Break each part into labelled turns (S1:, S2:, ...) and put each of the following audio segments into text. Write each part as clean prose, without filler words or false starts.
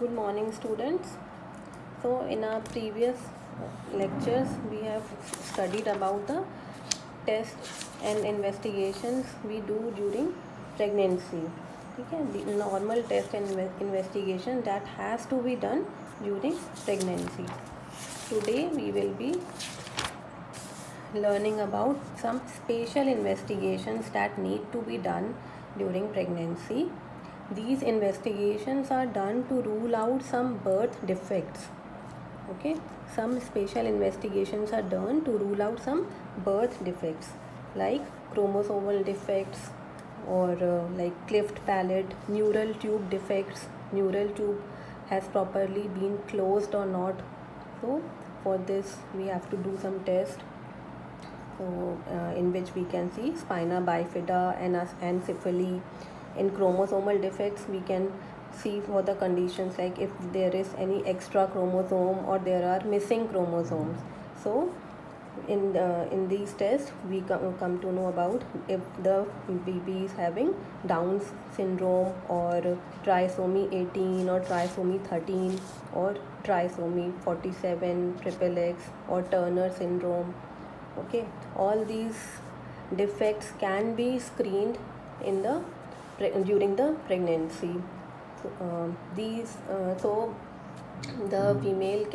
S1: Good morning, students. So, in our previous lectures, we have studied about the tests and investigations we do during pregnancy. Okay, the normal test and investigation that has to be done during pregnancy. Today, we will be learning about some special investigations that need to be done during pregnancy. These investigations are done to rule out some birth defects. Okay, some special investigations are done to rule out some birth defects like chromosomal defects or like cleft palate, neural tube defects, neural tube has properly been closed or not. So for this we have to do some test, so in which we can see spina bifida and anencephaly. In chromosomal defects we can see for the conditions like if there is any extra chromosome or there are missing chromosomes. So in these tests we come to know about if the baby is having Down's syndrome or trisomy 18 or trisomy 13 or trisomy 47 triple X or Turner syndrome. Okay, all these defects can be screened in the during the pregnancy. So the female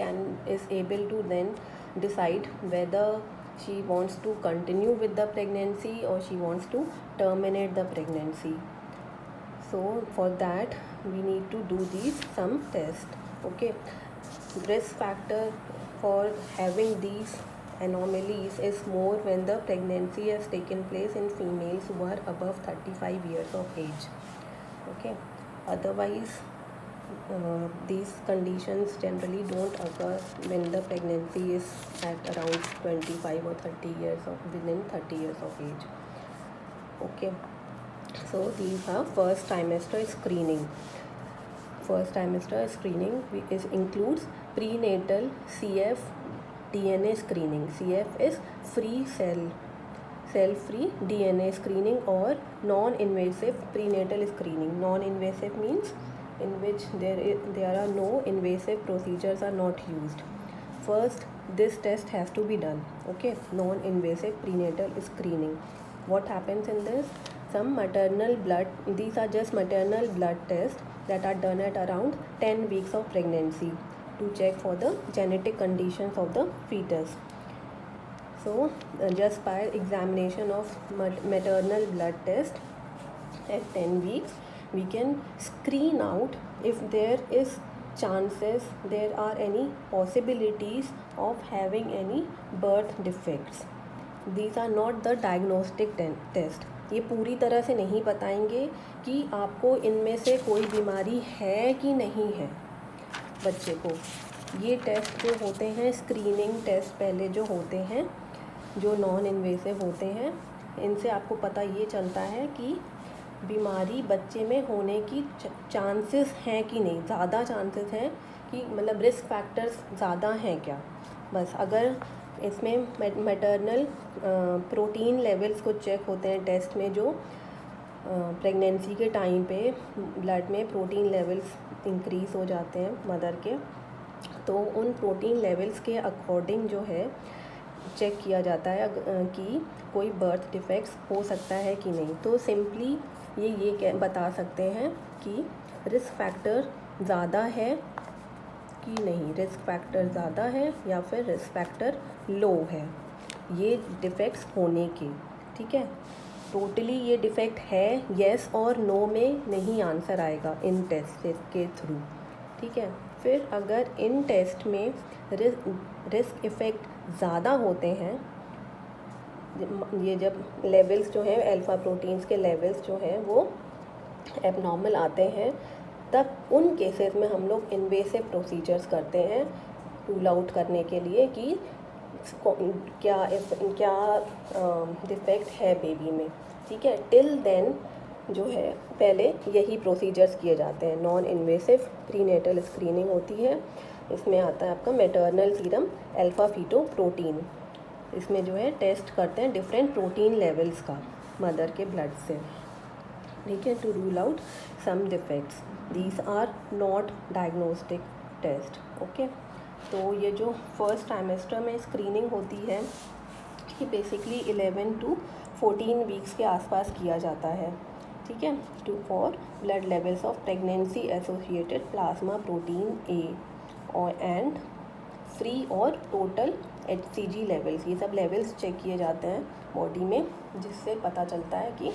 S1: is able to then decide whether she wants to continue with the pregnancy or she wants to terminate the pregnancy. So for that we need to do some tests. Okay, risk factor for having these anomalies is more when the pregnancy has taken place in females who are above 35 years of age. Okay, otherwise these conditions generally don't occur when the pregnancy is at around 25 or 30 years of within 30 years of age. Okay, so these are first trimester screening. First trimester screening includes prenatal CF DNA screening. CF is cell-free DNA screening or non-invasive prenatal screening. Non-invasive means in which there are no invasive procedures are not used. First, this test has to be done. Okay, non-invasive prenatal screening. What happens in this? Some maternal blood, these are just maternal blood tests that are done at around 10 weeks of pregnancy to check for the genetic conditions of the fetus. So just by examination of maternal blood test at 10 weeks, we can screen out if there are any possibilities of having any birth defects. These are not the diagnostic test. ये पूरी तरह से नहीं बताएंगे कि आपको इनमें से कोई बीमारी है कि नहीं है बच्चे को. ये टेस्ट जो होते हैं स्क्रीनिंग टेस्ट पहले जो होते हैं जो नॉन इन्वेसिव होते हैं, इनसे आपको पता ये चलता है कि बीमारी बच्चे में होने की चांसेस हैं कि नहीं, ज़्यादा चांसेस हैं कि मतलब रिस्क फैक्टर्स ज़्यादा हैं क्या. बस अगर इसमें मैटरनल प्रोटीन लेवल्स को चेक होते हैं टेस्ट में, जो प्रेगनेंसी के टाइम पे ब्लड में प्रोटीन लेवल्स इंक्रीज़ हो जाते हैं मदर के, तो उन प्रोटीन लेवल्स के अकॉर्डिंग जो है चेक किया जाता है कि कोई बर्थ डिफेक्ट्स हो सकता है कि नहीं. तो सिंपली ये बता सकते हैं कि रिस्क फैक्टर ज़्यादा है कि नहीं, रिस्क फैक्टर ज़्यादा है या फिर रिस्क फैक्टर लो है ये डिफेक्ट्स होने के. ठीक है, टोटली ये डिफेक्ट है येस और नो में नहीं आंसर आएगा इन टेस्ट के थ्रू. ठीक है, फिर अगर इन टेस्ट में रिस्क इफ़ेक्ट ज़्यादा होते हैं, ये जब लेवल्स जो हैं अल्फ़ा प्रोटीन्स के लेवल्स जो हैं वो एबनॉर्मल आते हैं, तब उन केसेस में हम लोग इन्वेसिव प्रोसीजर्स करते हैं रूल आउट करने के लिए कि क्या डिफेक्ट है बेबी में. ठीक है, टिल देन जो है पहले यही प्रोसीजर्स किए जाते हैं. नॉन इन्वेसिव प्रीनेटल स्क्रीनिंग होती है, इसमें आता है आपका maternal serum alpha feto protein. इसमें जो है टेस्ट करते हैं डिफरेंट प्रोटीन लेवल्स का मदर के ब्लड से. ठीक है, to rule out some defects. These are not diagnostic test. Okay, तो ये जो फर्स्ट ट्राइमेस्टर में स्क्रीनिंग होती है ये बेसिकली 11 to 14 वीक्स के आसपास किया जाता है। ठीक है, to for blood levels of pregnancy associated plasma protein A और एंड फ्री और टोटल HCG लेवल्स, ये सब लेवल्स चेक किए जाते हैं बॉडी में, जिससे पता चलता है कि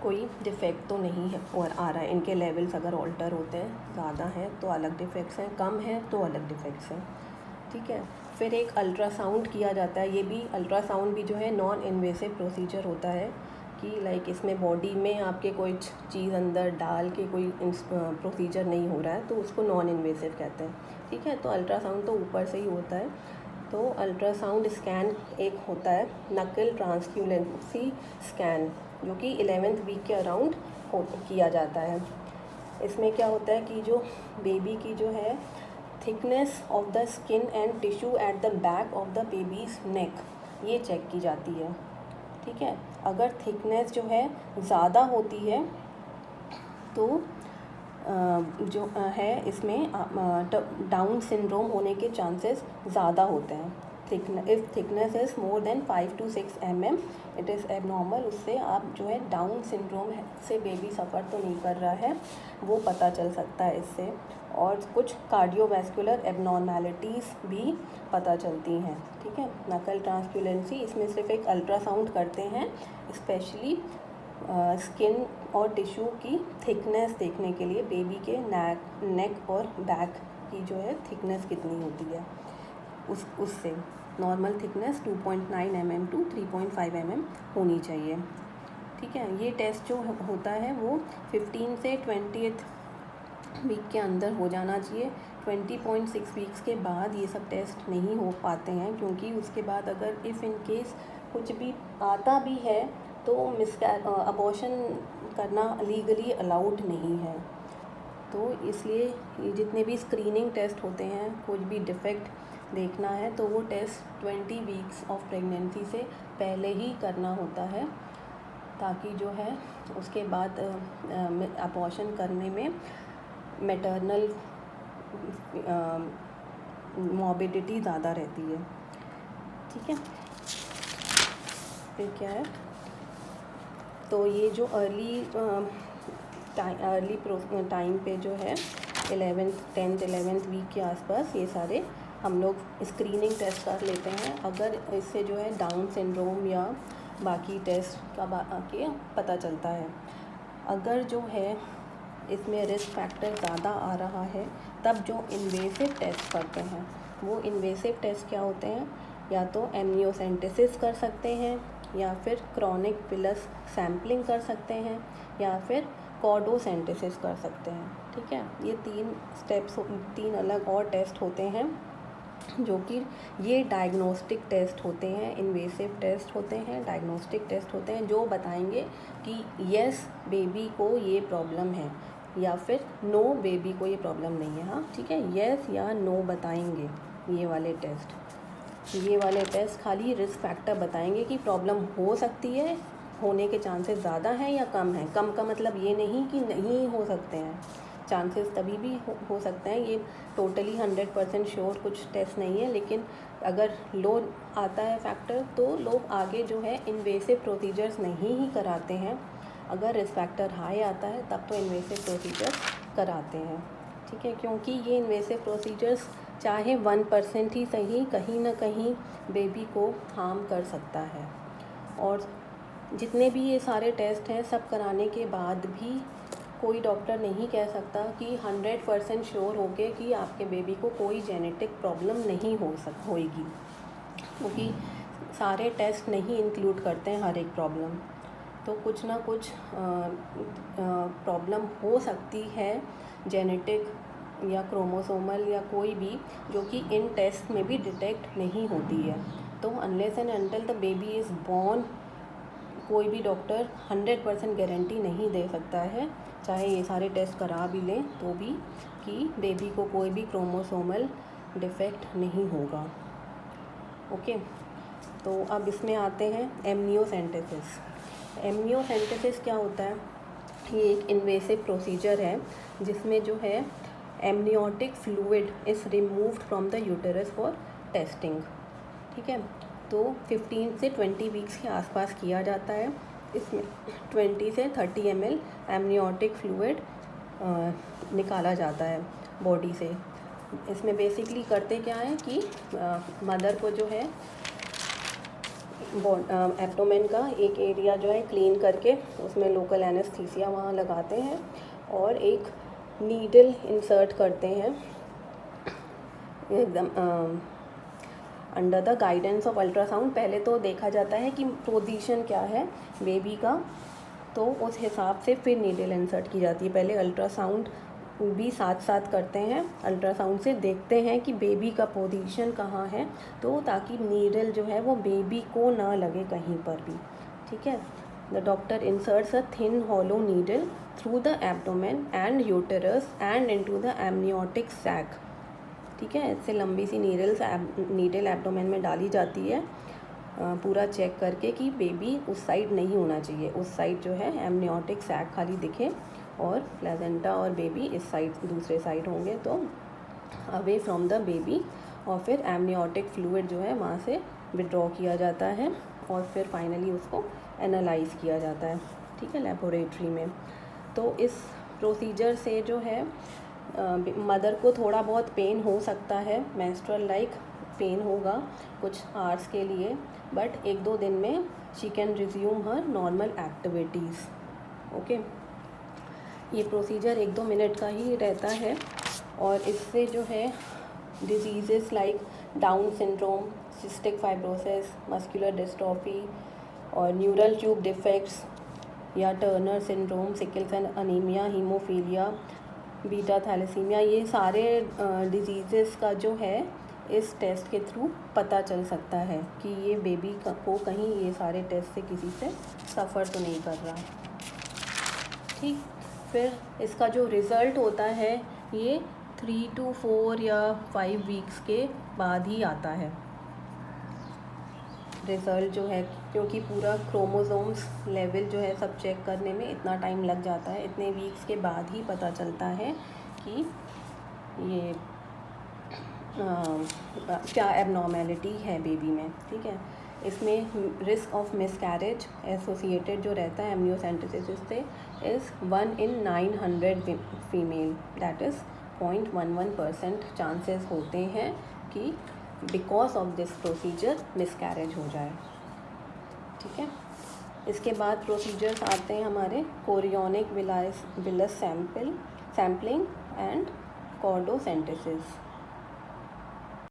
S1: कोई डिफेक्ट तो नहीं है और आ रहा है। इनके लेवल्स अगर ऑल्टर होते हैं, ज़्यादा हैं तो अलग डिफेक्ट्स हैं, कम है तो अलग डिफेक्ट्स हैं। ठीक है, फिर एक अल्ट्रासाउंड किया जाता है। ये भी अल्ट्रासाउंड भी जो है नॉन इन्वेसिव प्रोसीजर होता है कि लाइक इसमें बॉडी में आपके कोई चीज़ अंदर डाल के कोई प्रोसीजर नहीं हो रहा है, तो उसको नॉन इन्वेसिव कहते हैं। ठीक है, तो अल्ट्रासाउंड तो ऊपर से ही होता है। तो अल्ट्रासाउंड स्कैन एक होता है नकल ट्रांसक्यूलेंसी स्कैन, जो कि 11th वीक के अराउंड किया जाता है। इसमें क्या होता है कि जो बेबी की जो है thickness of the skin and tissue at the back of the baby's neck, ये चेक की जाती है। ठीक है, अगर थिकनेस जो है ज़्यादा होती है तो जो है इसमें डाउन सिंड्रोम होने के चांसेस ज़्यादा होते हैं। If thickness is more than 5 to 6 mm it is abnormal, उससे आप जो है डाउन सिंड्रोम से बेबी सफ़र तो नहीं कर रहा है, वो पता चल सकता है इससे। और कुछ कार्डियोवैस्कुलर एबनॉर्मेलिटीज़ भी पता चलती हैं। ठीक है, नकल ट्रांसक्यूलेंसी, इसमें सिर्फ एक अल्ट्रासाउंड करते हैं स्पेशली स्किन और टिश्यू की थिकनेस देखने के लिए, बेबी के नेक और बैक की जो है थिकनेस कितनी होती है, उससे normal thickness 2.9 mm to 3.5 mm होनी चाहिए। ठीक है, ये टेस्ट जो होता है वो 15 से 20th वीक के अंदर हो जाना चाहिए। 20.6 वीक्स के बाद ये सब टेस्ट नहीं हो पाते हैं, क्योंकि उसके बाद अगर इफ़ इन केस कुछ भी आता भी है तो अबॉर्शन करना लीगली अलाउड नहीं है। तो इसलिए ये जितने भी स्क्रीनिंग टेस्ट होते हैं, कुछ भी डिफेक्ट देखना है तो वो टेस्ट 20 वीक्स ऑफ प्रेगनेंसी से पहले ही करना होता है, ताकि जो है उसके बाद अबॉर्शन करने में मैटरनल मॉर्बिडिटी ज़्यादा रहती है। ठीक है, फिर क्या है, तो ये जो अर्ली टाइम पे जो है 10th-11th वीक के आसपास ये सारे हम लोग स्क्रीनिंग टेस्ट कर लेते हैं। अगर इससे जो है डाउन सिंड्रोम या बाकी टेस्ट का के पता चलता है। अगर जो है इसमें रिस्क फैक्टर ज़्यादा आ रहा है, तब जो इन्वेसिव टेस्ट करते हैं, वो इन्वेसिव टेस्ट क्या होते हैं, या तो एमनियोसेंटेसिस कर सकते हैं, या फिर क्रॉनिक पिलस सैम्पलिंग कर सकते हैं, या फिर कॉर्डोसेंटेसिस कर सकते हैं। ठीक है, ये 3 अलग और टेस्ट होते हैं जो कि ये डायग्नोस्टिक टेस्ट होते हैं, इन्वेसिव टेस्ट होते हैं, डायग्नोस्टिक टेस्ट होते हैं, जो बताएंगे कि यस बेबी को ये प्रॉब्लम है या फिर नो बेबी को ये प्रॉब्लम नहीं है। हाँ, ठीक है, यस या नो बताएंगे ये वाले टेस्ट। ये वाले टेस्ट खाली रिस्क फैक्टर बताएंगे कि प्रॉब्लम हो सकती है, होने के चांसेस ज़्यादा हैं या कम हैं। कम का मतलब ये नहीं कि नहीं हो सकते हैं, चांसेस तभी भी हो सकते हैं। ये टोटली 100% श्योर कुछ टेस्ट नहीं है, लेकिन अगर लो आता है फैक्टर तो लोग आगे जो है इन्वेसिव प्रोसीजर्स नहीं ही कराते हैं। अगर रिस्क फैक्टर हाई आता है तब तो इन्वेसिव प्रोसीजर्स कराते हैं। ठीक है, क्योंकि ये इन्वेसिव प्रोसीजर्स चाहे 1% ही सही, कहीं ना कहीं बेबी को हार्म कर सकता है। और जितने भी ये सारे टेस्ट हैं, सब कराने के बाद भी कोई डॉक्टर नहीं कह सकता कि 100% श्योर हो के कि आपके बेबी को कोई जेनेटिक प्रॉब्लम नहीं होएगी, क्योंकि सारे टेस्ट नहीं इंक्लूड करते हैं हर एक प्रॉब्लम। तो कुछ ना कुछ प्रॉब्लम हो सकती है जेनेटिक या क्रोमोसोमल या कोई भी, जो कि इन टेस्ट में भी डिटेक्ट नहीं होती है। तो unless and until the baby is born कोई भी डॉक्टर 100% गारंटी नहीं दे सकता है, चाहे ये सारे टेस्ट करा भी लें तो भी, कि बेबी को कोई भी क्रोमोसोमल डिफेक्ट नहीं होगा। ओके, तो अब इसमें आते हैं एमनियोसेंटेसिस। एमनियोसेंटेसिस क्या होता है? ये एक इन्वेसिव प्रोसीजर है जिसमें जो है amniotic fluid is removed from the uterus for testing. ठीक है, तो 15 से 20 वीक्स के आसपास किया जाता है। इसमें 20 से 30 ml एमनियोटिक फ्लूइड निकाला जाता है बॉडी से। इसमें बेसिकली करते क्या है कि मदर को जो है एब्डोमेन का एक एरिया जो है क्लीन करके उसमें लोकल एनेस्थीसिया वहाँ लगाते हैं और एक नीडल इंसर्ट करते हैं एकदम under the guidance of ultrasound. पहले तो देखा जाता है कि पोजीशन क्या है बेबी का, तो उस हिसाब से फिर नीडल इंसर्ट की जाती है। पहले अल्ट्रासाउंड भी साथ साथ करते हैं, अल्ट्रासाउंड से देखते हैं कि बेबी का पोजीशन कहाँ है, तो ताकि नीडल जो है वो बेबी को ना लगे कहीं पर भी। ठीक है, the doctor inserts a thin hollow needle through the abdomen and uterus and into the amniotic sac. ठीक है, इससे लंबी सी नीडल एब्डोमेन में डाली जाती है, पूरा चेक करके कि बेबी उस साइड नहीं होना चाहिए, उस साइड जो है एमनियोटिक सैक खाली दिखे और प्लेजेंटा और बेबी इस साइड दूसरे साइड होंगे तो अवे फ्रॉम द बेबी। और फिर एमनियोटिक फ्लूइड जो है वहाँ से विड्रॉ किया जाता है और फिर फाइनली उसको एनालाइज किया जाता है। ठीक है, लेबोरेटरी में। तो इस प्रोसीजर से जो है मदर को थोड़ा बहुत पेन हो सकता है, मेंस्ट्रुअल लाइक पेन होगा कुछ आवर्स के लिए, बट 1-2 दिन में she can resume her normal activities. Okay, ये प्रोसीजर 1-2 मिनट का ही रहता है और इससे जो है diseases like Down syndrome, cystic fibrosis, muscular dystrophy और न्यूरल ट्यूब डिफेक्ट्स या Turner syndrome, sickle cell anaemia, haemophilia, beta thalassaemia, ये सारे डिजीज़ेस का जो है इस टेस्ट के थ्रू पता चल सकता है कि ये बेबी को कहीं ये सारे टेस्ट से किसी से सफ़र तो नहीं कर रहा। ठीक, फिर इसका जो रिज़ल्ट होता है ये 3 to 4 या 5 वीक्स के बाद ही आता है रिज़ल्ट जो है, क्योंकि पूरा क्रोमोसोम्स लेवल जो है सब चेक करने में इतना टाइम लग जाता है। इतने वीक्स के बाद ही पता चलता है कि ये क्या एबनॉर्मेलिटी है बेबी में। ठीक है, इसमें रिस्क ऑफ मिसकैरेज एसोसिएटेड जो रहता है एमनियोसेंटेसिस से is 1 in 900 female, that is 0.11% chances होते हैं कि because of this procedure miscarriage हो जाए। ठीक है, इसके बाद प्रोसीजर्स आते हैं हमारे कोरियोनिक विलस सैम्पलिंग एंड कॉर्डोसेंटेसिस।